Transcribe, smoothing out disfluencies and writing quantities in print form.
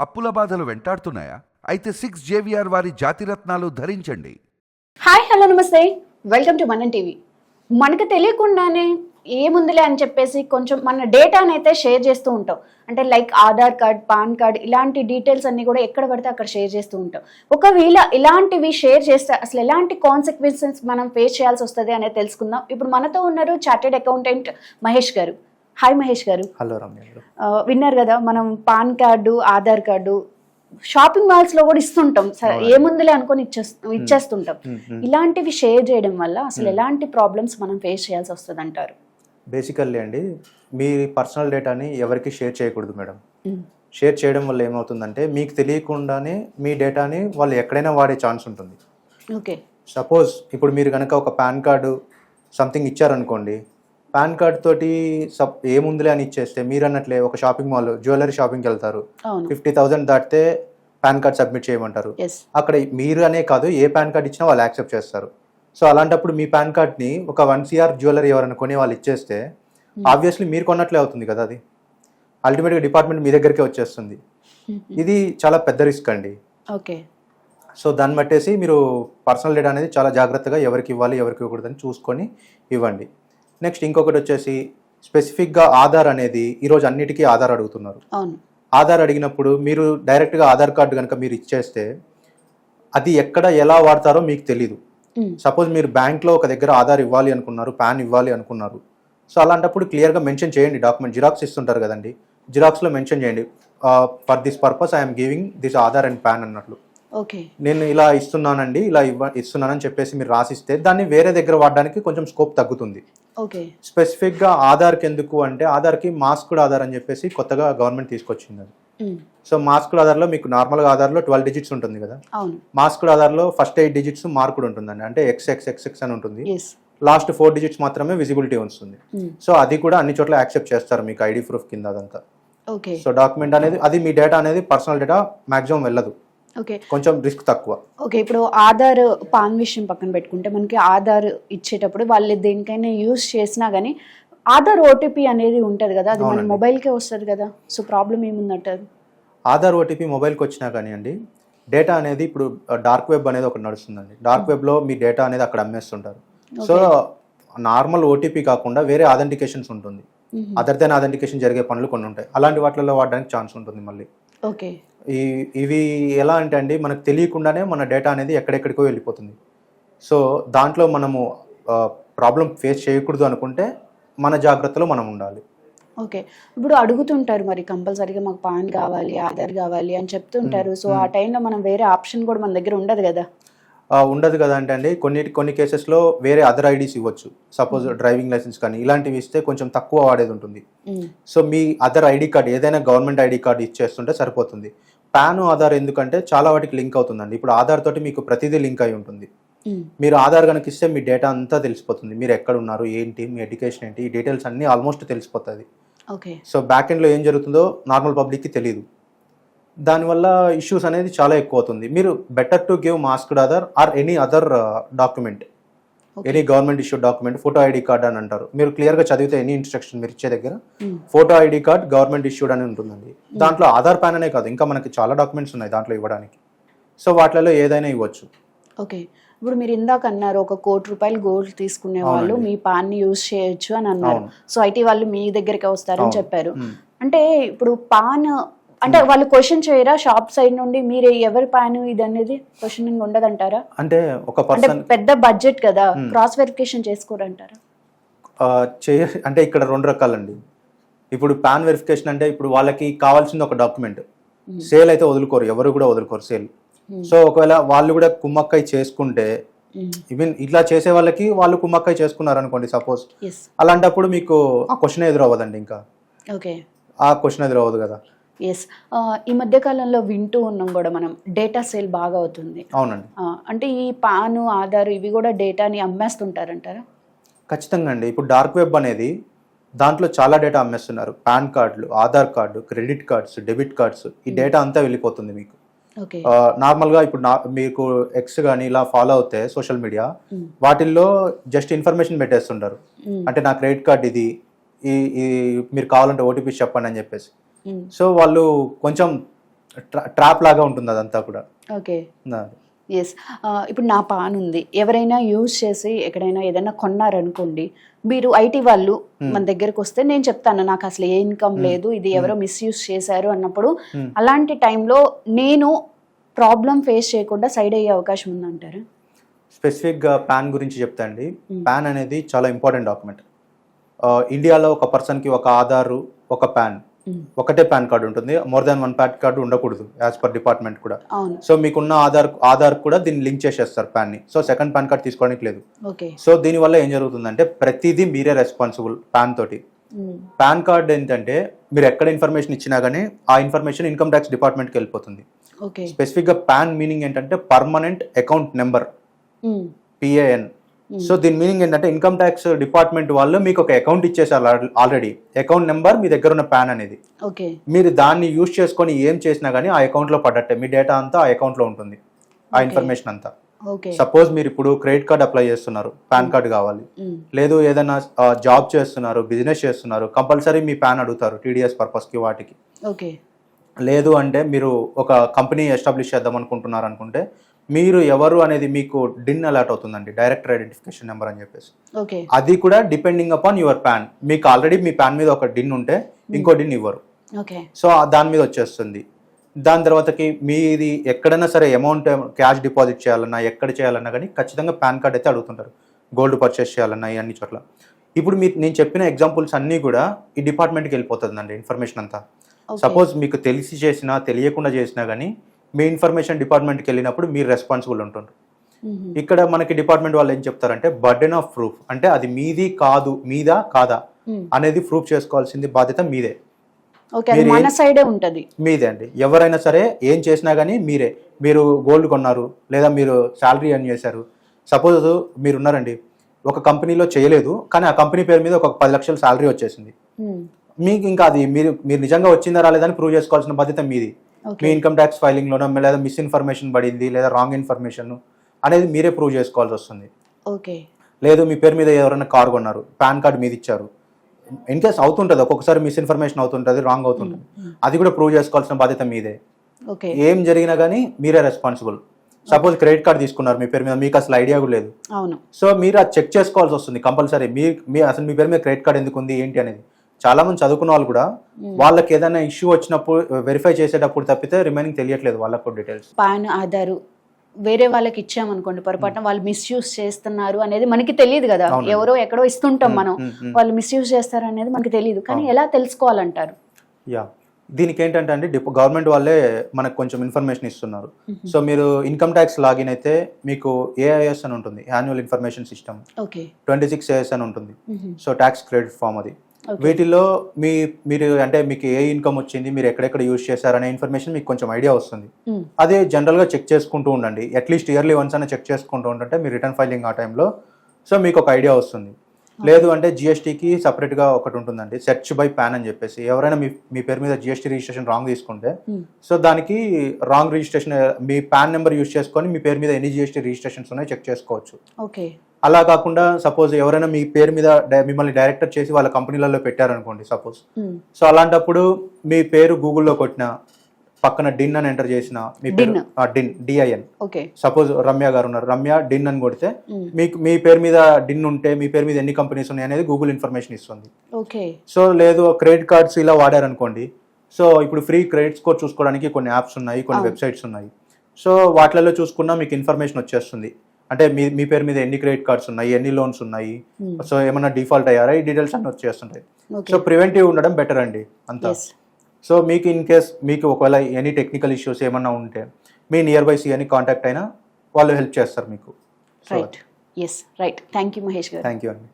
అప్పుల బాధలు వెంటాడుతున్నాయా? అయితే 6 JVR వారి జాతిరత్నాలు ధరించండి. హాయ్ హలో నమస్తే, వెల్కమ్ టు మనం టీవీ. మనకు తెలియకుండానే ఏముందిలే అని చెప్పేసి కొంచెం మన డేటాని అయితే షేర్ చేస్తూ ఉంటాం. అంటే like Aadhaar card, pan card ఇలాంటి డీటెయిల్స్ అన్ని కూడా ఎక్కడ పడితే అక్కడ షేర్ చేస్తూ ఉంటాం. ఒకవేళ ఇలాంటివి షేర్ చేస్తే అసలు ఎలాంటి కాన్సిక్వెన్సెస్ మనం ఫేస్ చేయాల్సి వస్తుంది అనేది తెలుసుకుందాం. ఇప్పుడు మనతో ఉన్నారు చార్టెడ్ అకౌంటెంట్ మహేష్ గారు. హాయ్ మహేష్ గారు. హలో రమ్య గారు. విన్నారు కదా, మనం pan card, Aadhaar card shopping malls లో కూడా ఇస్తుంటాం. సరే ఏముందిలే అనుకొని ఇచ్చేస్తుంటాం. ఇలాంటివి షేర్ చేయడం వల్ల అసలు ఎలాంటి ప్రాబ్లమ్స్ మనం ఫేస్ చేయాల్సి వస్తుంది అంటారు? బేసికల్లీ అండి, మీ పర్సనల్ డేటాని ఎవరికి షేర్ చేయకూడదు మేడం. షేర్ చేయడం వల్ల ఏమవుతుందంటే మీకు తెలియకుండానే మీ డేటాని వాళ్ళు ఎక్కడైనా వాడే ఛాన్స్ ఉంటుంది. ఓకే, సపోజ్ ఇప్పుడు మీరు కనుక ఒక పాన్ కార్డు సంథింగ్ ఇచ్చారనుకోండి, పాన్ కార్డ్ తోటి ఏముందిలే అని ఇచ్చేస్తే మీరు అన్నట్లే ఒక షాపింగ్ మాల్ జ్యువెలరీ షాపింగ్కి వెళ్తారు, 50,000 దాటితే పాన్ కార్డ్ సబ్మిట్ చేయమంటారు. అక్కడ మీరు అనే కాదు, ఏ పాన్ కార్డ్ ఇచ్చినా వాళ్ళు యాక్సెప్ట్ చేస్తారు. సో అలాంటప్పుడు మీ పాన్ కార్డ్ని ఒక 1 CR జ్యువెలరీ ఎవరైనా కొని వాళ్ళు ఇచ్చేస్తే ఆబ్వియస్లీ మీరు కొన్నట్లే అవుతుంది కదా. అది అల్టిమేట్గా డిపార్ట్మెంట్ మీ దగ్గరికే వచ్చేస్తుంది. ఇది చాలా పెద్ద రిస్క్ అండి. ఓకే, సో దాన్ని బట్టేసి మీరు పర్సనల్ డేటా అనేది చాలా జాగ్రత్తగా ఎవరికి ఇవ్వాలి, ఎవరికి ఇవ్వకూడదని చూసుకొని ఇవ్వండి. నెక్స్ట్ ఇంకొకటి వచ్చేసి స్పెసిఫిక్గా ఆధార్ అనేది ఈరోజు అన్నిటికీ ఆధార్ అడుగుతున్నారు. ఆధార్ అడిగినప్పుడు మీరు డైరెక్ట్గా ఆధార్ కార్డు కనుక మీరు ఇచ్చేస్తే అది ఎక్కడ ఎలా వాడతారో మీకు తెలీదు. సపోజ్ మీరు బ్యాంక్లో ఒక దగ్గర ఆధార్ ఇవ్వాలి అనుకున్నారు, పాన్ ఇవ్వాలి అనుకున్నారు. సో అలాంటప్పుడు క్లియర్గా మెన్షన్ చేయండి. డాక్యుమెంట్ జిరాక్స్ ఇస్తుంటారు కదండి, జిరాక్స్లో మెన్షన్ చేయండి, for this purpose I'm giving this Aadhaar and pan అన్నట్లు. నేను ఇలా ఇస్తున్నానండి, ఇలా ఇస్తున్నానని చెప్పేసి మీరు రాసిస్తే దాన్ని వేరే దగ్గర వాడడానికి కొంచెం స్కోప్ తగ్గుతుంది. స్పెసిఫిక్గా ఆధార్కి ఎందుకు అంటే ఆధార్కి మాస్క్డ్ ఆధార్ అని చెప్పేసి కొత్తగా గవర్నమెంట్ తీసుకొచ్చింది. అది సో మాస్క్డ్ ఆధార్లో మీకు నార్మల్గా ఆధార్లో 12 డిజిట్స్ ఉంటుంది కదా, మాస్క్డ్ ఆధార్లో ఫస్ట్ 8 డిజిట్స్ మార్కుడ్ ఉంటుందండి. అంటే XXXX అని ఉంటుంది, లాస్ట్ 4 డిజిట్స్ మాత్రమే విజిబిలిటీ వస్తుంది. సో అది కూడా అన్ని చోట్ల యాక్సెప్ట్ చేస్తారు మీకు ఐడి ప్రూఫ్ కింద అదంతా. సో డాక్యుమెంట్ అనేది అది మీ డేటా అనేది పర్సనల్ డేటా మాక్సిమం వెళ్ళదు, కొంచెం రిస్క్ తక్కువ. ఓకే, ఇప్పుడు ఆధార్ పాన్ విషయం పక్కన పెట్టుకుంటే మనకి ఆధార్ ఇచ్చేటప్పుడు వాళ్ళు దేనికైనా యూజ్ చేసినా కానీ ఆధార్ ఓటీపీ అనేది ఉంటుంది కదా, అది మన మొబైల్కే వస్తుంది కదా. సో ప్రాబ్లం ఏముందంటారు? ఆధార్ ఓటీపీ మొబైల్కి వచ్చినా కానీ అండి, డేటా అనేది ఇప్పుడు డార్క్ వెబ్ అనేది ఒకటి నడుస్తుందండి. డార్క్ వెబ్లో మీ డేటా అనేది అక్కడ అమ్మేస్తుంటారు. సో నార్మల్ ఓటీపీ కాకుండా వేరే అథెంటికేషన్స్ ఉంటుంది, అదర్ దెన్ అథెంటికేషన్ జరిగే పనులు కొన్ని ఉంటాయి. అలాంటి వాటిల్లో వాడడానికి ఛాన్స్ ఉంటుంది మళ్ళీ. ఓకే, ఇవి ఎలా అంటే అండి, మనకు తెలియకుండానే మన డేటా అనేది ఎక్కడెక్కడికో వెళ్ళిపోతుంది. సో దాంట్లో మనము ప్రాబ్లం ఫేస్ చేయకూడదు అనుకుంటే మన జాగ్రత్తలో మనం ఉండాలి. ఓకే, ఇప్పుడు అడుగుతుంటారు మరి కంపల్సరీగా మాకు పాన్ కావాలి, ఆధార్ కావాలి అని చెప్తుంటారు. సో ఆ టైంలో మనం వేరే ఆప్షన్ కూడా మన దగ్గర ఉండదు కదా. ఉండదు కదా అంటే అండి, కొన్ని కేసెస్లో వేరే అదర్ ఐడీస్ ఇవ్వచ్చు. సపోజ్ డ్రైవింగ్ లైసెన్స్ కానీ ఇలాంటివి ఇస్తే కొంచెం తక్కువ వాడేది ఉంటుంది. సో మీ అదర్ ఐడి కార్డ్ ఏదైనా గవర్నమెంట్ ఐడి కార్డు ఇచ్చేస్తుంటే సరిపోతుంది. పాన్ ఆధార్ ఎందుకంటే చాలా వాటికి లింక్ అవుతుందండి. ఇప్పుడు ఆధార్ తోటి మీకు ప్రతిదీ లింక్ అయి ఉంటుంది. మీరు ఆధార్ కనుక ఇస్తే మీ డేటా అంతా తెలిసిపోతుంది, మీరు ఎక్కడ ఉన్నారు, ఏంటి, మీ ఎడ్యుకేషన్ ఏంటి, ఈ డీటెయిల్స్ అన్నీ ఆల్మోస్ట్ తెలిసిపోతుంది. సో బ్యాక్ ఎండ్లో ఏం జరుగుతుందో నార్మల్ పబ్లిక్కి తెలియదు. దానివల్ల ఇష్యూస్ అనేది చాలా ఎక్కువ అవుతుంది. మీరు better to give masked Aadhaar or any other document, any government issue document. Photo ID card అని అంటారు, మీరు క్లియర్గా చదివితే ఎనీ ఇన్స్ట్రక్షన్ మీరు ఇచ్చే దగ్గర photo ID card government issued అని ఉంటుందండి. దాంట్లో ఆధార్ పాన్ అనే కాదు, ఇంకా మనకి చాలా డాక్యుమెంట్స్ ఉన్నాయి దాంట్లో ఇవ్వడానికి. సో వాటిలో ఏదైనా ఇవ్వచ్చు. ఓకే, ఇప్పుడు మీరు ఇందాక అన్నారు ఒక ₹1,00,00,000 గోల్డ్ తీసుకునే వాళ్ళు మీ పాన్ ని యూజ్ చేయొచ్చు అని అన్నారు. సో ఐటీ వాళ్ళు మీ దగ్గరికి వస్తారని చెప్పారు. అంటే ఇప్పుడు పాన్ అంటే వాళ్ళు క్వశ్చన్ చేయరా షాప్ సైడ్ నుండి, మీరు ఎవరి పాన్ ఇది అనేది క్వశ్చనింగ్ ఉండదంటారా? అంటే ఒక పర్సన్ పెద్ద బడ్జెట్ కదా, క్రాస్ వెరిఫికేషన్ చేసుకోరంటారా? అంటే ఇక్కడ 2 రకాలండి. ఇప్పుడు పాన్ వెరిఫికేషన్ అంటే ఇప్పుడు వాళ్ళకి కావాల్సింది ఒక డాక్యుమెంట్. సేల్ అయితే వదులుకోరు, ఎవరు కూడా వదులుకోరు సేల్. సో ఒకవేళ వాళ్ళు కూడా కుమ్మక్కై చేసుకుంటే, ఈవెన్ ఇట్లా చేసే వాళ్ళకి వాళ్ళు కుమ్మక్కై చేసుకున్నారు అనుకోండి సపోజ్, అలాంటప్పుడు మీకు ఆ క్వశ్చన్ ఎదురవ్వదండి. ఇంకా ఆ క్వశ్చన్ ఎదురవ్వదు కదా. ఈ మధ్య కాలంలో వింటూ ఉన్నాం కూడా మనం, డేటా సేల్ బాగా అవుతుంది. అవునండి. అంటే ఈ పాన్, ఆధార్ ఇవి కూడా డేటాని అమ్మేస్తుంటారంటారా? ఖచ్చితంగా అండి. ఇప్పుడు డార్క్ వెబ్ అనేది దాంట్లో చాలా డేటా అమ్మేస్తున్నారు. పాన్ కార్డులు, Aadhaar card, credit cards, debit cards, ఈ డేటా అంతా వెళ్ళిపోతుంది మీకు. నార్మల్గా ఇప్పుడు మీకు ఎక్స్ కానీ ఇలా ఫాలో అవుతే సోషల్ మీడియా, వాటిల్లో జస్ట్ ఇన్ఫర్మేషన్ పెట్టేస్తుంటారు. అంటే నా క్రెడిట్ కార్డ్ ఇది, ఈ మీరు కావాలంటే ఓటీపీ చెప్పండి అని చెప్పేసి. సో వాళ్ళు కొంచెం ట్రాప్ లాగా ఉంటుంది అదంతా కూడా. Okay, yes. ఇప్పుడు నా పాన్ ఉంది, ఎవరైనా యూజ్ చేసి ఎక్కడైనా ఏదైనా కొన్నారనుకోండి, మీరు ఐటీ వాళ్ళు మన దగ్గరకు వస్తే నేను చెప్తాను నాకు అసలు ఏ ఇన్కమ్ లేదు, ఇది ఎవరో మిస్యూజ్ చేశారు అన్నప్పుడు అలాంటి టైంలో నేను ప్రాబ్లం ఫేస్ చేయకుండా సైడ్ అయ్యే అవకాశం ఉందంటారా? స్పెసిఫిక్గా పాన్ గురించి చెప్తా అండి. పాన్ అనేది చాలా ఇంపార్టెంట్ డాక్యుమెంట్. ఇండియాలో ఒక పర్సన్కి ఒక ఆధారు, ఒక పాన్, ఒకటే పాన్ కార్డు ఉంటుంది. More than one pan card ఉండకూడదు యాజ్ పర్ డిపార్ట్మెంట్ కూడా. సో మీకున్న ఆధార్ కూడా దీన్ని లింక్ చేసేస్తారు పాన్ ని. సో సెకండ్ పాన్ కార్డ్ తీసుకోవడానికి లేదు. సో దీనివల్ల ఏం జరుగుతుందంటే ప్రతిదీ మీరే రెస్పాన్సిబుల్ పాన్ తోటి. పాన్ కార్డ్ ఏంటంటే మీరు ఎక్కడ ఇన్ఫర్మేషన్ ఇచ్చినా గానీ ఆ ఇన్ఫర్మేషన్ ఇన్కమ్ ట్యాక్స్ డిపార్ట్మెంట్కి వెళ్ళిపోతుంది. స్పెసిఫిక్ గా పాన్ మీనింగ్ ఏంటంటే permanent account number, PAN. So దీని మీనింగ్ ఏంటంటే ఇన్కమ్ ట్యాక్స్ డిపార్ట్మెంట్ వాళ్ళు మీకు ఒక అకౌంట్ ఇచ్చేసారు ఆల్రెడీ. అకౌంట్ నెంబర్ మీ దగ్గర ఉన్న పాన్ అనేది, మీరు దాన్ని యూజ్ చేసుకొని ఏం చేసినా గానీ ఆ అకౌంట్ లో పడ్డట్టే. మీ డేటా అంతా ఆ అకౌంట్ లో ఉంటుంది, ఆ ఇన్ఫర్మేషన్ అంతా. సపోజ్ మీరు ఇప్పుడు క్రెడిట్ కార్డ్ అప్లై చేస్తున్నారు, పాన్ కార్డ్ కావాలి. లేదు ఏదైనా జాబ్ చేస్తున్నారు, బిజినెస్ చేస్తున్నారు, కంపల్సరీ మీ పాన్ అడుగుతారు TDS పర్పస్ కి వాటికి. లేదు అంటే మీరు ఒక కంపెనీ ఎస్టాబ్లిష్ చేద్దాం అనుకుంటున్నారు అనుకుంటే మీరు ఎవరు అనేది మీకు డిన్ అలాట్ అవుతుందండి, డైరెక్టర్ ఐడెంటిఫికేషన్ నెంబర్ అని చెప్పేసి. అది కూడా డిపెండింగ్ అపాన్ యువర్ పాన్. మీకు ఆల్రెడీ మీ పాన్ మీద ఒక డిన్ ఉంటే ఇంకో డిన్ ఇవ్వరు. సో దాని మీద వచ్చేస్తుంది. దాని తర్వాతకి మీది ఎక్కడైనా సరే అమౌంట్ క్యాష్ డిపాజిట్ చేయాలన్నా, ఎక్కడ చేయాలన్నా కానీ ఖచ్చితంగా పాన్ కార్డ్ అయితే అడుగుతుంటారు. గోల్డ్ పర్చేస్ చేయాలన్నా ఇవన్నీ చోట్ల. ఇప్పుడు నేను చెప్పిన ఎగ్జాంపుల్స్ అన్నీ కూడా ఈ డిపార్ట్మెంట్కి వెళ్ళిపోతుందండి ఇన్ఫర్మేషన్ అంతా. సపోజ్ మీకు తెలిసి చేసినా తెలియకుండా చేసినా కానీ మీ ఇన్ఫర్మేషన్ డిపార్ట్మెంట్కి వెళ్ళినప్పుడు మీరు రెస్పాన్సిబుల్ ఉంటుండ్రు. ఇక్కడ మనకి డిపార్ట్మెంట్ వాళ్ళు ఏం చెప్తారంటే బర్డెన్ ఆఫ్ ప్రూఫ్, అంటే అది మీది కాదు, మీదా కాదా అనేది ప్రూఫ్ చేసుకోవాల్సింది బాధ్యత మీదే. మీదే అండి. ఎవరైనా సరే ఏం చేసినా గానీ మీరే. మీరు గోల్డ్ కొన్నారు లేదా మీరు శాలరీ ఎర్న్ చేశారు. సపోజ్ మీరు ఉన్నారండి, ఒక కంపెనీలో చేయలేదు కానీ ఆ కంపెనీ పేరు మీద ఒక 10 లక్షల శాలరీ వచ్చేసింది. మీకు ఇంకా అది మీరు నిజంగా వచ్చిందా రాలేదని ప్రూవ్ చేసుకోవాల్సిన బాధ్యత మీది. మీ ఇన్కమ్ ట్యాక్స్ ఫైలింగ్ లోనో లేదా మిస్ఇన్ఫర్మేషన్ పడింది లేదా రాంగ్ ఇన్ఫర్మేషన్ అనేది మీరే ప్రూవ్ చేసుకోవాల్సి వస్తుంది. లేదు మీ పేరు మీద ఎవరైనా కార్ కొన్నారు, పాన్ కార్డ్ మీద ఇచ్చారు, ఇన్ కేస్ అవుతుంటుంది ఒక్కొక్కసారి మిస్ఇన్ఫర్మేషన్ అవుతుంటుంది, రాంగ్ అవుతుంటుంది, అది కూడా ప్రూవ్ చేసుకోవాల్సిన బాధ్యత మీదే. ఏం జరిగినా కానీ మీరే రెస్పాన్సిబుల్. సపోజ్ క్రెడిట్ కార్డ్ తీసుకున్నారు మీ పేరు మీద, మీకు అసలు ఐడియా కూడా లేదు. సో మీరు అది చెక్ చేసుకోవాల్సి వస్తుంది కంపల్సరీ. అసలు మీ పేరు మీద క్రెడిట్ కార్డ్ ఎందుకు ఉంది ఏంటి అనేది. చాలా మంది చదువుకున్న వాళ్ళు కూడా వాళ్ళకి ఏదైనా ఇష్యూ వచ్చినప్పుడు వెరిఫై చేసేటప్పుడు తప్పితే రిమైనింగ్ తెలియట్లేదు వాళ్ళకు డీటెయిల్స్. పాన్ ఆధార్ వేరే వాళ్ళకి ఇచ్చామనుకోండి, పొరపాటున వాళ్ళు మిస్యూజ్ చేస్తున్నారు అనేది మనకి తెలియదు కదా. ఎవరో ఎక్కడో ఇస్తుంటాం మనం, వాళ్ళు మిస్యూజ్ చేస్తారు అనేది మనకి తెలియదు. కానీ ఎలా తెలుసుకోవాలంటారు? దీనికి ఏంటంటే అండి గవర్నమెంట్ వాళ్ళే మనకు కొంచెం ఇన్ఫర్మేషన్ ఇస్తున్నారు. సో మీరు ఇన్కమ్ ట్యాక్స్ లాగిన్ అయితే మీకు AIS అని ఉంటుంది, యాన్యువల్ ఇన్ఫర్మేషన్ సిస్టమ్. 26 AS అని ఉంటుంది. సో ట్యాక్స్ క్రెడిట్ ఫామ్ అది. వీటిల్లో మీరు అంటే మీకు ఏ ఇన్కమ్ వచ్చింది, మీరు ఎక్కడెక్కడ యూజ్ చేశారనే ఇన్ఫర్మేషన్ మీకు కొంచెం ఐడియా వస్తుంది. అదే జనరల్ గా చెక్ చేసుకుంటూ ఉండండి. అట్లీస్ట్ ఇయర్లీ వన్స్ అయినా చెక్ చేసుకుంటూ ఉంటే మీ రిటర్న్ ఫైలింగ్ ఆ టైంలో సో మీకు ఒక ఐడియా వస్తుంది. లేదు అంటే GSTకి సపరేట్ గా ఒకటి ఉంటుందండి, సెర్చ్ బై పాన్ అని చెప్పేసి. ఎవరైనా మీ పేరు మీద GST రిజిస్ట్రేషన్ రాంగ్ తీసుకుంటే సో దానికి రాంగ్ రిజిస్ట్రేషన్ మీ పాన్ నెంబర్ యూజ్ చేసుకొని మీ పేరు మీద ఎన్ని GST రిజిస్ట్రేషన్స్ ఉన్నాయో చెక్ చేసుకోవచ్చు. అలా కాకుండా సపోజ్ ఎవరైనా మీ పేరు మీద మిమ్మల్ని డైరెక్టర్ చేసి వాళ్ళ కంపెనీలలో పెట్టారనుకోండి సపోజ్. సో అలాంటప్పుడు మీ పేరు గూగుల్లో కొట్టిన పక్కన డిన్ అని ఎంటర్ చేసిన మీ పేరు DIN. సపోజ్ రమ్య గారు ఉన్నారు, రమ్య డిన్ అని కొడితే మీకు మీ పేరు మీద డిన్ ఉంటే మీ పేరు మీద ఎన్ని కంపెనీస్ ఉన్నాయి అనేది గూగుల్ ఇన్ఫర్మేషన్ ఇస్తుంది. సో లేదు క్రెడిట్ కార్డ్స్ ఇలా వాడారనుకోండి, సో ఇప్పుడు ఫ్రీ క్రెడిట్ స్కోర్ చూసుకోవడానికి కొన్ని యాప్స్ ఉన్నాయి, కొన్ని వెబ్సైట్స్ ఉన్నాయి. సో వాటిలలో చూసుకున్నా మీకు ఇన్ఫర్మేషన్ వచ్చేస్తుంది. అంటే మీ పేరు మీద ఎన్ని క్రెడిట్ కార్డ్స్ ఉన్నాయి, ఎన్ని లోన్స్ ఉన్నాయి, సో ఏమన్నా డిఫాల్ట్ అయ్యారా, ఈ డీటెయిల్స్ అన్ని వచ్చేస్తుంటాయి. సో ప్రివెంటివ్ ఉండడం బెటర్ అండి అంతా. సో మీకు ఇన్ కేస్ మీకు ఒకవేళ ఎనీ టెక్నికల్ ఇష్యూస్ ఏమన్నా ఉంటే మీ నియర్ బై CA కాంటాక్ట్ అయినా వాళ్ళు హెల్ప్ చేస్తారు మీకు. రైట్. థ్యాంక్ యూ మహేష్ గారు. థ్యాంక్ యూ అండి.